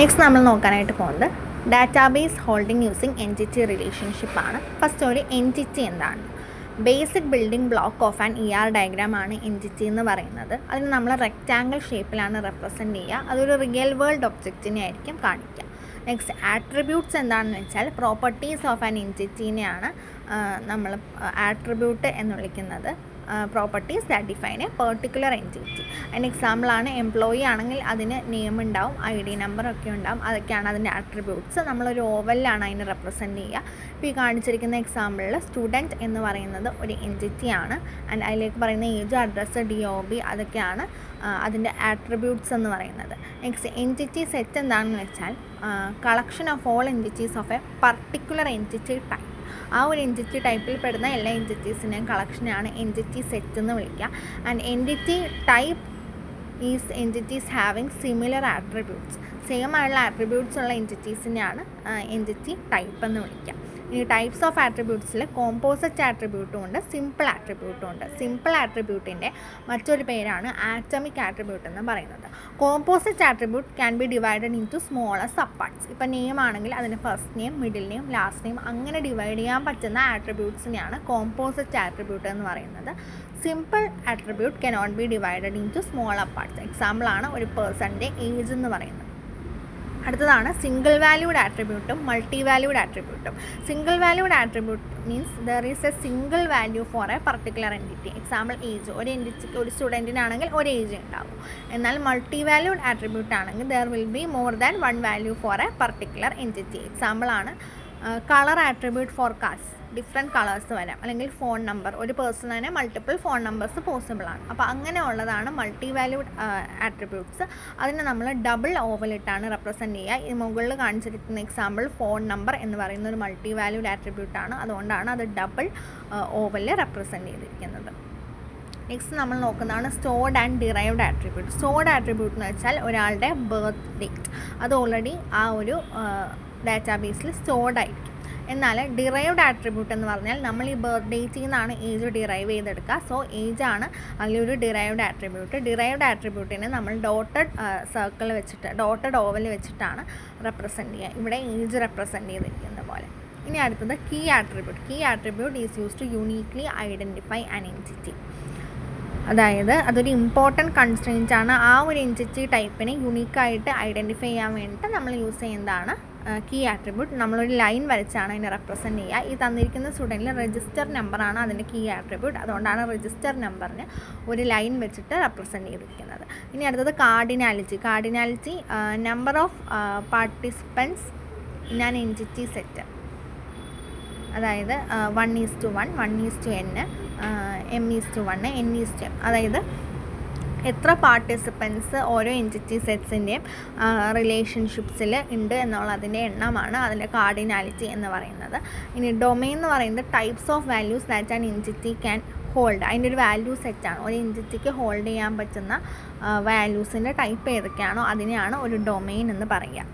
Next നമ്മൾ നോക്കാനായിട്ട് പോകുന്നത് ഡാറ്റാബേസ് ഹോൾഡിംഗ് യൂസിങ് എൻറ്റിറ്റി റിലേഷൻഷിപ്പാണ്. ഫസ്റ്റ് ഒരു എൻറ്റിറ്റി എന്താണ്? Basic building block of an ER diagram ആണ് എൻറ്റിറ്റി എന്ന് പറയുന്നത്. അതിന് നമ്മൾ റെക്റ്റാങ്കിൾ ഷേപ്പിലാണ് റെപ്രസെൻറ്റ് ചെയ്യുക. അതൊരു റിയൽ വേൾഡ് ഒബ്ജക്റ്റിനെ ആയിരിക്കും കാണിക്കുക. നെക്സ്റ്റ് ആട്രിബ്യൂട്ട്സ് എന്താണെന്ന് വെച്ചാൽ പ്രോപ്പർട്ടീസ് ഓഫ് ആൻ എൻറ്റിറ്റീനെയാണ് നമ്മൾ ആട്രിബ്യൂട്ട് എന്ന് വിളിക്കുന്നത്. Properties that define A particular entity. അതിന് എക്സാമ്പിളാണ് എംപ്ലോയി ആണെങ്കിൽ അതിന് നെയിം ഉണ്ടാവും, ID നമ്പറൊക്കെ ഉണ്ടാവും. അതൊക്കെയാണ് അതിൻ്റെ ആട്രിബ്യൂട്ട്സ്. നമ്മളൊരു ഓവലിലാണ് അതിനെ റെപ്രസെൻറ്റ് ചെയ്യുക. ഇപ്പോൾ ഈ കാണിച്ചിരിക്കുന്ന എക്സാമ്പിളിൽ സ്റ്റുഡൻറ്റ് എന്ന് പറയുന്നത് ഒരു എൻറ്റിറ്റിയാണ്. ആൻഡ് അതിലേക്ക് പറയുന്ന ഏജ്, അഡ്രസ്സ്, DOB അതൊക്കെയാണ് അതിൻ്റെ ആട്രിബ്യൂട്ട്സ് എന്ന് പറയുന്നത്. നെക്സ്റ്റ് എൻറ്റിറ്റി സെറ്റ് എന്താണെന്ന് വെച്ചാൽ collection of all entities of A particular entity type. ആ ഒരു എൻറ്റിറ്റി ടൈപ്പിൽ പെടുന്ന എല്ലാ എൻറ്റിറ്റീസിനെയും കളക്ഷനാണ് എൻറ്റിറ്റി സെറ്റ് എന്ന് വിളിക്കുക. And entity type is entities having similar attributes. Same ആയുള്ള ആട്രിബ്യൂട്ട്സ് ഉള്ള എൻറ്റിറ്റീസിനെയാണ് എൻറ്റിറ്റി ടൈപ്പ് എന്ന് വിളിക്കുക. ഈ ടൈപ്സ് ഓഫ് ആട്രിബ്യൂട്ട്സിൽ കോമ്പോസിറ്റ് ആട്രിബ്യൂട്ടും ഉണ്ട്, സിമ്പിൾ ആട്രിബ്യൂട്ടും ഉണ്ട്. സിമ്പിൾ ആട്രിബ്യൂട്ടിൻ്റെ മറ്റൊരു പേരാണ് ആറ്റമിക് ആട്രിബ്യൂട്ട് എന്ന് പറയുന്നത്. Composite attribute can be divided into smaller sub parts. ഇപ്പോൾ നെയിം ആണെങ്കിൽ അതിന് first name, middle name, last name അങ്ങനെ ഡിവൈഡ് ചെയ്യാൻ പറ്റുന്ന ആട്രിബ്യൂട്ട്സിനെയാണ് കോമ്പോസിറ്റ് ആട്രിബ്യൂട്ട് എന്ന് പറയുന്നത്. Simple attribute cannot be divided into smaller parts. എക്സാമ്പിളാണ് ഒരു പേഴ്സൻ്റെ ഏജ് എന്ന് പറയുന്നത്. അടുത്തതാണ് സിംഗിൾ വാല്യൂഡ് ആട്രിബ്യൂട്ടും മൾട്ടി വാല്യൂഡ് ആട്രിബ്യൂട്ടും. Single valued attribute means there is a single value for a particular entity. Example age, ഒരു എൻറ്റിറ്റിക്ക് ഒരു സ്റ്റുഡൻറ്റിനാണെങ്കിൽ ഒരു ഏജ് ഉണ്ടാവും. എന്നാൽ മൾട്ടി വാല്യൂഡ് ആട്രിബ്യൂട്ട് ആണെങ്കിൽ there will be more than one value for a particular entity. എക്സാമ്പിളാണ് colour attribute for cars, different colours വരാം. അല്ലെങ്കിൽ ഫോൺ നമ്പർ, ഒരു പേഴ്സൺ തന്നെ മൾട്ടിപ്പിൾ ഫോൺ നമ്പേഴ്സ് പോസിബിളാണ്. അപ്പോൾ അങ്ങനെയുള്ളതാണ് മൾട്ടി വാല്യൂഡ് ആട്രിബ്യൂട്ട്സ്. അതിനെ നമ്മൾ ഡബിൾ ഓവലിട്ടാണ് റെപ്രസെൻറ്റ് ചെയ്യുക. ഈ മുകളിൽ കാണിച്ചിരിക്കുന്ന എക്സാമ്പിൾ ഫോൺ നമ്പർ എന്ന് പറയുന്ന ഒരു മൾട്ടി വാല്യൂഡ് ആട്രിബ്യൂട്ടാണ്. അതുകൊണ്ടാണ് അത് ഡബിൾ ഓവലിൽ റെപ്രസെൻറ്റ് ചെയ്തിരിക്കുന്നത്. നെക്സ്റ്റ് നമ്മൾ നോക്കുന്നതാണ് stored and derived attribute. Stored attribute എന്ന് വെച്ചാൽ ഒരാളുടെ ബർത്ത് ഡേറ്റ്, അത് ഓൾറെഡി ആ ഒരു ഡാറ്റാബേസിൽ സ്റ്റോർഡ് ആയിരിക്കും. എന്നാൽ ഡിറൈവ്ഡ് ആട്രിബ്യൂട്ട് എന്ന് പറഞ്ഞാൽ നമ്മൾ ഈ ബർത്ത് ഡേറ്റിൽ നിന്നാണ് ഏജ് ഡിറൈവ് ചെയ്തെടുക്കുക. സോ ഏജാണ് അതിലൊരു ഡിറൈവ്ഡ് ആട്രിബ്യൂട്ട്. ഡിറൈവ്ഡ് ആട്രിബ്യൂട്ടിനെ നമ്മൾ ഡോട്ടഡ് സർക്കിൾ വെച്ചിട്ട്, ഡോട്ടഡ് ഓവൽ വെച്ചിട്ടാണ് റെപ്രസെൻറ്റ് ചെയ്യുക. ഇവിടെ ഏജ് റെപ്രസെൻറ്റ് ചെയ്തിരിക്കുന്ന പോലെ. ഇനി അടുത്തത് key attribute. Key attribute is use to uniquely identify an entity. അതായത് അതൊരു ഇമ്പോർട്ടൻറ്റ് കൺസ്ട്രെയിൻ്റ് ആണ്. ആ ഒരു എൻറ്റിറ്റി ടൈപ്പിനെ യുണീക്കായിട്ട് ഐഡൻറ്റിഫൈ ചെയ്യാൻ വേണ്ടിയിട്ട് നമ്മൾ യൂസ് ചെയ്യുന്നതാണ് കീ ആട്രിബ്യൂട്ട്. നമ്മളൊരു ലൈൻ വരച്ചാണ് അതിനെ റെപ്രസെൻറ്റ് ചെയ്യുക. ഈ തന്നിരിക്കുന്ന സ്റ്റുഡൻറ്റിൽ രജിസ്റ്റർ നമ്പറാണ് അതിൻ്റെ കീ ആട്രിബ്യൂട്ട്. അതുകൊണ്ടാണ് രജിസ്റ്റർ നമ്പറിന് ഒരു ലൈൻ വെച്ചിട്ട് റെപ്രസെൻറ്റ് ചെയ്തിരിക്കുന്നത്. ഇനി അടുത്തത് cardinality. Cardinality number of participants in an entity set. അതായത് 1:1, 1:n, m:1, n:m. അതായത് എത്ര പാർട്ടിസിപ്പൻസ് ഓരോ എൻറ്റിറ്റി സെറ്റ്സിൻ്റെയും റിലേഷൻഷിപ്സിൽ ഉണ്ട് എന്നുള്ളതിൻ്റെ എണ്ണമാണ് അതിൻ്റെ കാർഡിനാലിറ്റി എന്ന് പറയുന്നത്. ഇനി ഡൊമെയിൻ എന്ന് പറയുന്നത് types of values that an entity can hold. അതിൻ്റെ ഒരു വാല്യൂ സെറ്റാണ്. ഒരു എൻറ്റിറ്റിക്ക് ഹോൾഡ് ചെയ്യാൻ പറ്റുന്ന വാല്യൂസിൻ്റെ ടൈപ്പ് ഏതൊക്കെയാണോ അതിനെയാണ് ഒരു ഡൊമെയിൻ എന്ന് പറയുക.